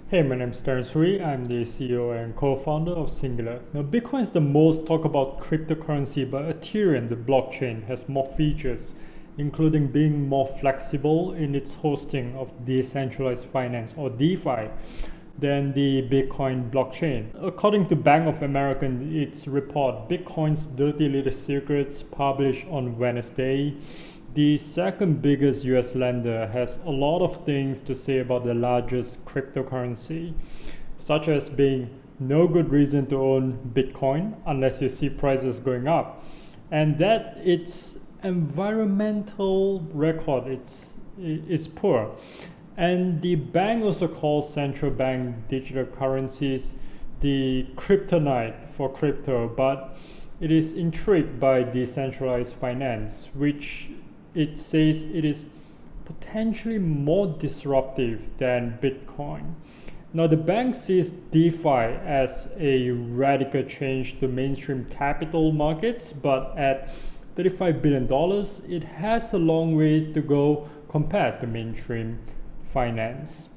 Hey, my name is Terence Hui. I'm the CEO and co-founder of Singular. Now, Bitcoin is the most talked about cryptocurrency, but Ethereum, the blockchain, has more features, including being more flexible in its hosting of decentralized finance or DeFi than the Bitcoin blockchain. According to Bank of America, in its report, Bitcoin's Dirty Little Secrets, published on Wednesday, the second biggest US lender has a lot of things to say about the largest cryptocurrency, such as being no good reason to own Bitcoin unless you see prices going up, and that its environmental record is poor. And the bank also calls central bank digital currencies the kryptonite for crypto, but it is intrigued by decentralized finance, which it says it is potentially more disruptive than Bitcoin. Now, the bank sees DeFi as a radical change to mainstream capital markets, but at $35 billion, it has a long way to go compared to mainstream finance.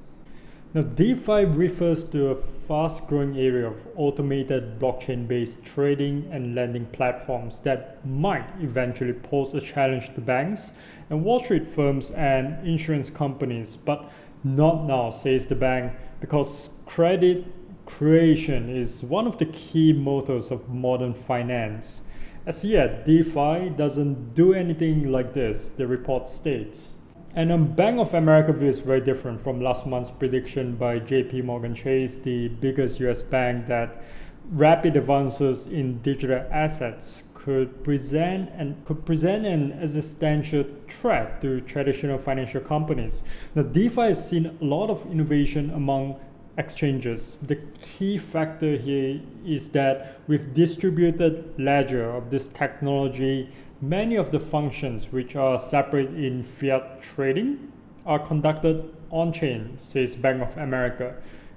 Now, DeFi refers to a fast-growing area of automated blockchain-based trading and lending platforms that might eventually pose a challenge to banks and Wall Street firms and insurance companies, but not now, says the bank, because credit creation is one of the key motors of modern finance. As yet, DeFi doesn't do anything like this, the report states. And Bank of America view is very different from last month's prediction by JP Morgan Chase, the biggest US bank, that rapid advances in digital assets could present an existential threat to traditional financial companies. Now, DeFi has seen a lot of innovation among exchanges. The key factor here is that with distributed ledger of this technology, many of the functions which are separate in fiat trading are conducted on-chain, says Bank of America.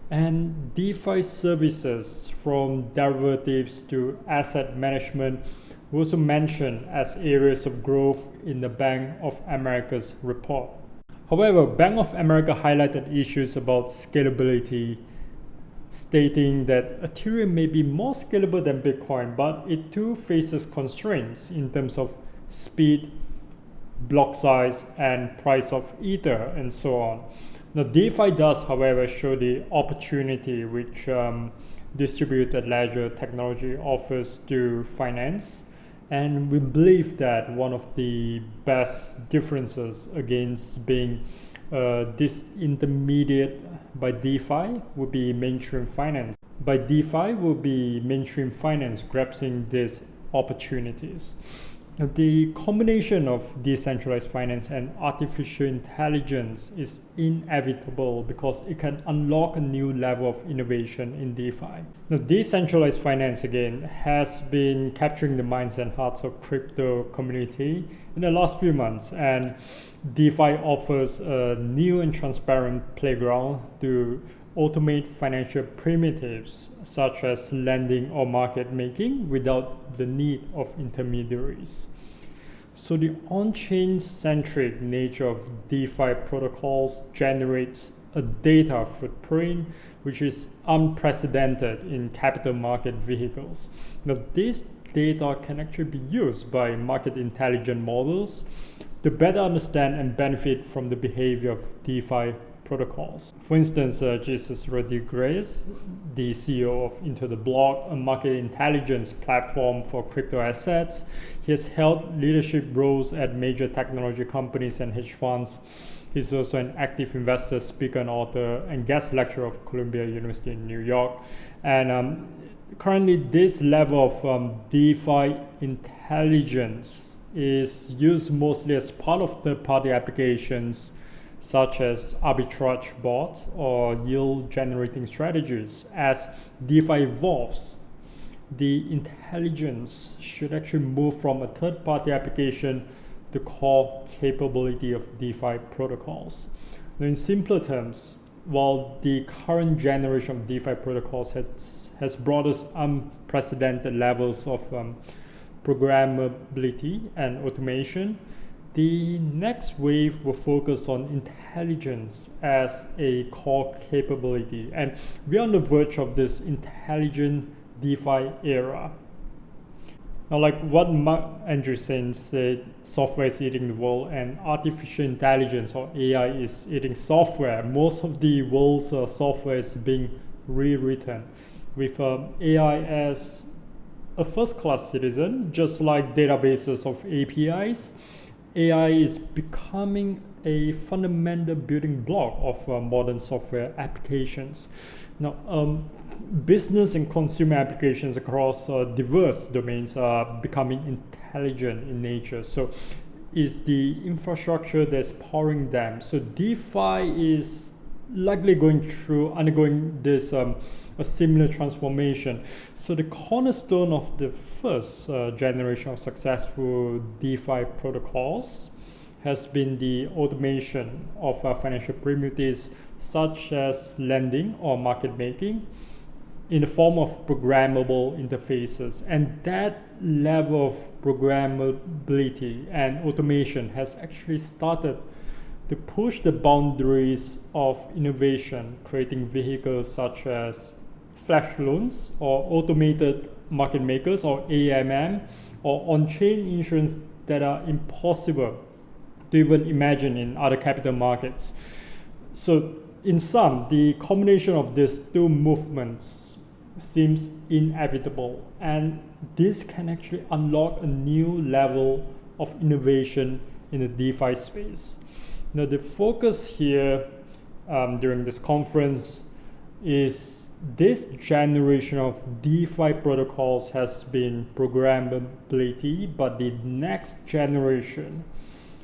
And DeFi services from derivatives to asset management were also mentioned as areas of growth in the Bank of America's report. However, Bank of America highlighted issues about scalability, stating that Ethereum may be more scalable than Bitcoin, but it too faces constraints in terms of speed, block size, and price of Ether, and so on. Now, DeFi does, however, show the opportunity which distributed ledger technology offers to finance, and we believe that one of the best differences against being disintermediate by DeFi would be mainstream finance. By DeFi will be mainstream finance grasping these opportunities. Now, the combination of decentralized finance and artificial intelligence is inevitable because it can unlock a new level of innovation in DeFi. Now, decentralized finance again has been capturing the minds and hearts of crypto community in the last few months, and DeFi offers a new and transparent playground to automate financial primitives such as lending or market making without the need of intermediaries. So the on-chain centric nature of DeFi protocols generates a data footprint which is unprecedented in capital market vehicles. Now, this data can actually be used by market intelligence models to better understand and benefit from the behavior of DeFi protocols. For instance, Jesus Rodriguez, the CEO of Into the Block, a market intelligence platform for crypto assets, he has held leadership roles at major technology companies and hedge funds. He's also an active investor, speaker, and author, and guest lecturer of Columbia University in New York. And currently, this level of DeFi intelligence is used mostly as part of third-party applications such as arbitrage bots or yield generating strategies. As DeFi evolves, the intelligence should actually move from a third-party application to core capability of DeFi protocols. Now, in simpler terms, while the current generation of DeFi protocols has brought us unprecedented levels of programmability and automation, The next wave will focus on intelligence as a core capability, and we're on the verge of this intelligent DeFi era. Now, like what Mark Andreessen said, software is eating the world, and artificial intelligence or AI is eating software. Most of the world's software is being rewritten with AI as a first-class citizen, just like databases of APIs. AI is becoming a fundamental building block of modern software applications. Now, business and consumer applications across diverse domains are becoming intelligent in nature. So it's the infrastructure that's powering them. So DeFi is likely undergoing this a similar transformation. So the cornerstone of the first generation of successful DeFi protocols has been the automation of financial primitives such as lending or market making in the form of programmable interfaces. And that level of programmability and automation has actually started to push the boundaries of innovation, creating vehicles such as flash loans or automated market makers or AMM or on-chain insurance that are impossible to even imagine in other capital markets. So in sum, the combination of these two movements seems inevitable, and this can actually unlock a new level of innovation in the DeFi space. Now, the focus here during this conference is this generation of DeFi protocols has been programmability, but the next generation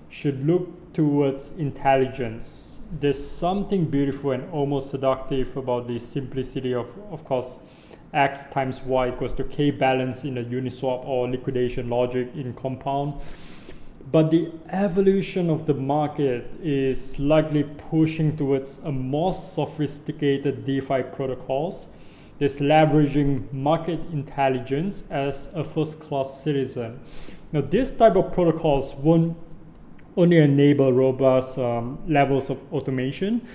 should look towards intelligence. There's something beautiful and almost seductive about the simplicity of course, X times Y equals to K balance in a Uniswap or liquidation logic in Compound. But the evolution of the market is likely pushing towards a more sophisticated DeFi protocols that's leveraging market intelligence as a first-class citizen. Now, this type of protocols won't only enable robust levels of automation,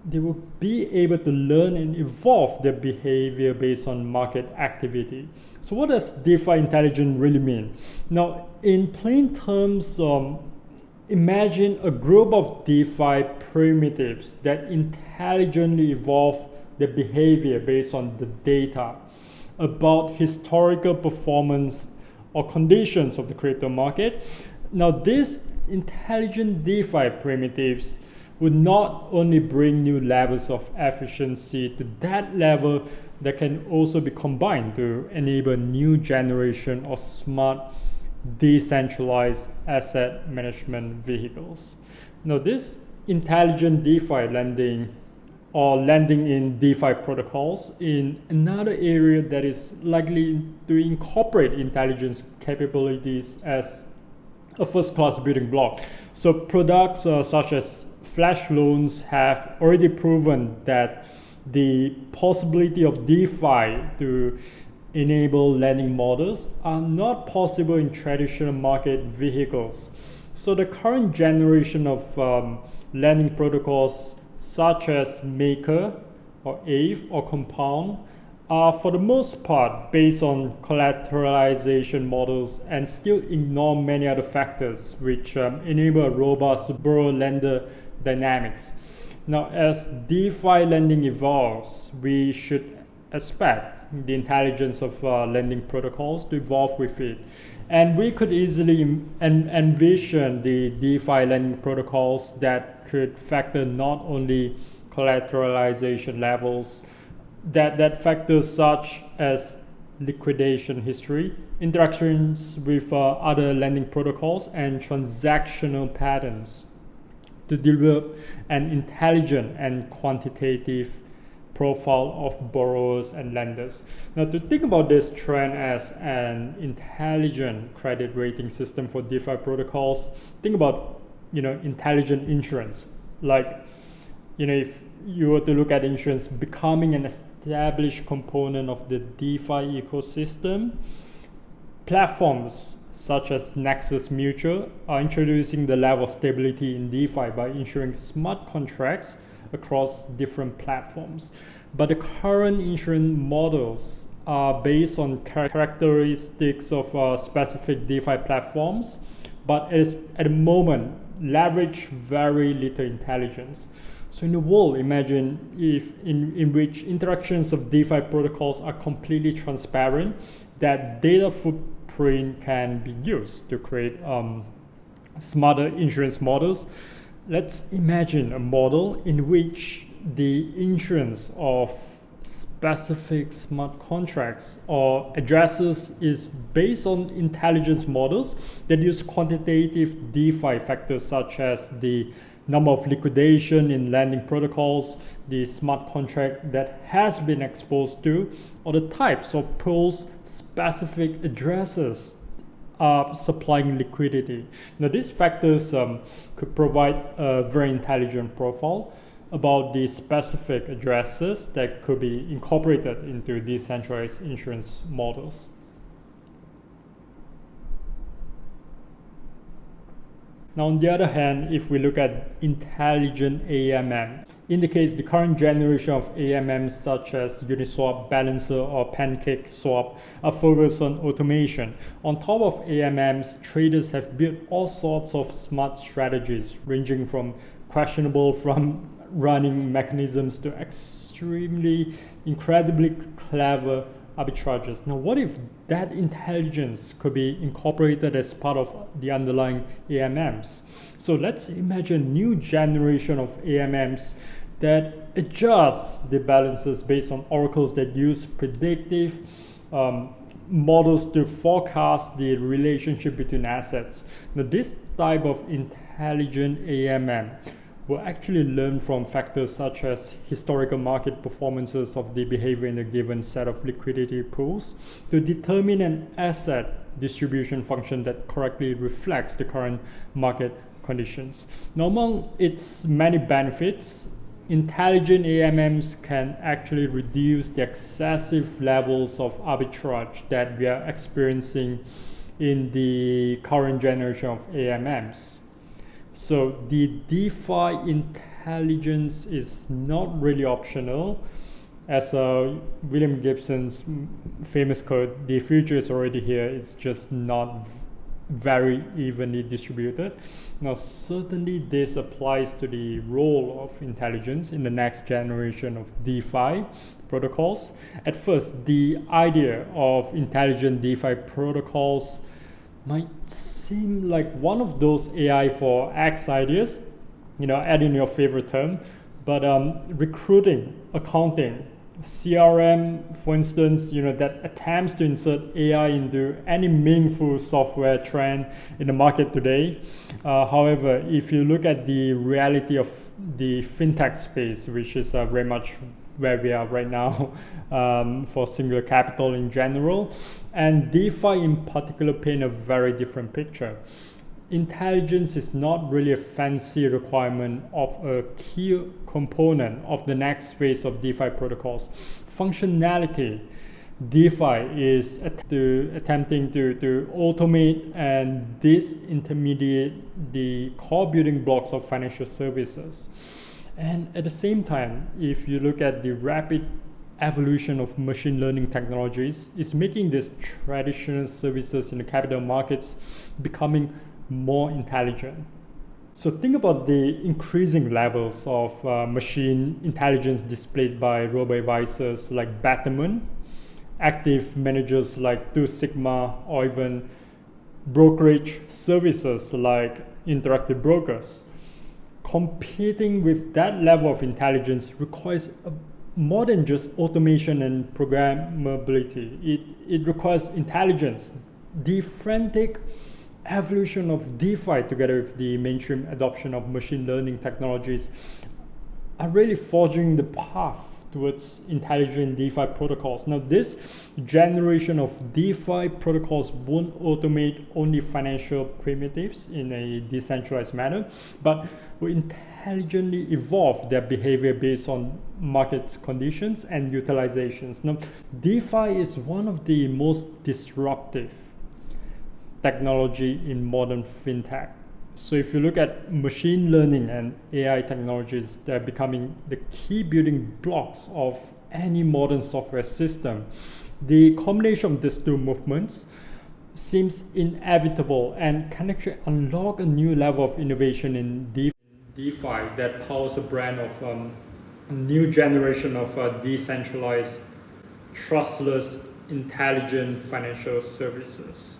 they will be able to learn and evolve their behavior based on market activity. So what does DeFi intelligence really mean? Now, in plain terms, imagine a group of DeFi primitives that intelligently evolve their behavior based on the data about historical performance or conditions of the crypto market. Now, these intelligent DeFi primitives would not only bring new levels of efficiency to that level, that can also be combined to enable new generation of smart decentralized asset management vehicles. Now, this intelligent DeFi lending or lending in DeFi protocols in another area that is likely to incorporate intelligence capabilities as a first-class building block. So products such as flash loans have already proven that the possibility of DeFi to enable lending models are not possible in traditional market vehicles. So the current generation of lending protocols such as Maker or Aave or Compound are for the most part based on collateralization models and still ignore many other factors which enable a robust borrower-lender dynamics. Now, as DeFi lending evolves, we should expect the intelligence of lending protocols to evolve with it. And we could easily envision the DeFi lending protocols that could factor not only collateralization levels, that factors such as liquidation history, interactions with other lending protocols, and transactional patterns to develop an intelligent and quantitative profile of borrowers and lenders. Now, to think about this trend as an intelligent credit rating system for DeFi protocols, think about intelligent insurance. Like, if you were to look at insurance becoming an established component of the DeFi ecosystem, platforms such as Nexus Mutual, are introducing the level of stability in DeFi by ensuring smart contracts across different platforms. But the current insurance models are based on characteristics of specific DeFi platforms, but at the moment leverage very little intelligence. So in the world, imagine if in which interactions of DeFi protocols are completely transparent, that data footprint can be used to create smarter insurance models. Let's imagine a model in which the insurance of specific smart contracts or addresses is based on intelligence models that use quantitative DeFi factors such as the number of liquidation in lending protocols, the smart contract that has been exposed to, or the types of pools specific addresses are supplying liquidity. Now these factors could provide a very intelligent profile about the specific addresses that could be incorporated into decentralized insurance models. Now, on the other hand, if we look at intelligent AMM, indicates the current generation of AMMs such as Uniswap, Balancer, or Pancake Swap are focused on automation. On top of AMMs, traders have built all sorts of smart strategies, ranging from questionable from running mechanisms to extremely, incredibly clever arbitrages. Now, what if that intelligence could be incorporated as part of the underlying AMMs? So let's imagine a new generation of AMMs that adjust the balances based on oracles that use predictive models to forecast the relationship between assets. Now, this type of intelligent AMM will actually learn from factors such as historical market performances of the behavior in a given set of liquidity pools to determine an asset distribution function that correctly reflects the current market conditions. Now, among its many benefits, intelligent AMMs can actually reduce the excessive levels of arbitrage that we are experiencing in the current generation of AMMs. So the DeFi intelligence is not really optional. As William Gibson's famous quote, the future is already here, it's just not very evenly distributed. Now, certainly this applies to the role of intelligence in the next generation of DeFi protocols. At first, the idea of intelligent DeFi protocols might seem like one of those AI for X ideas, add in your favorite term, but recruiting, accounting, CRM, for instance, that attempts to insert AI into any meaningful software trend in the market today. However, if you look at the reality of the fintech space, which is very much where we are right now for Singular Capital in general, and DeFi in particular paint a very different picture. Intelligence is not really a fancy requirement of a key component of the next phase of DeFi protocols. Functionality, DeFi is attempting to automate and disintermediate the core building blocks of financial services. And at the same time, if you look at the rapid evolution of machine learning technologies, it's making these traditional services in the capital markets becoming more intelligent. So think about the increasing levels of machine intelligence displayed by robo-advisors like Betterment, active managers like 2 Sigma, or even brokerage services like Interactive Brokers. Competing with that level of intelligence requires more than just automation and programmability. It requires intelligence. The frantic evolution of DeFi together with the mainstream adoption of machine learning technologies are really forging the path towards intelligent DeFi protocols. Now, this generation of DeFi protocols won't automate only financial primitives in a decentralized manner, but will intelligently evolve their behavior based on market conditions and utilizations. Now, DeFi is one of the most disruptive technology in modern fintech. So if you look at machine learning and AI technologies, they're becoming the key building blocks of any modern software system. The combination of these two movements seems inevitable and can actually unlock a new level of innovation in DeFi that powers a brand of a new generation of decentralized, trustless, intelligent financial services.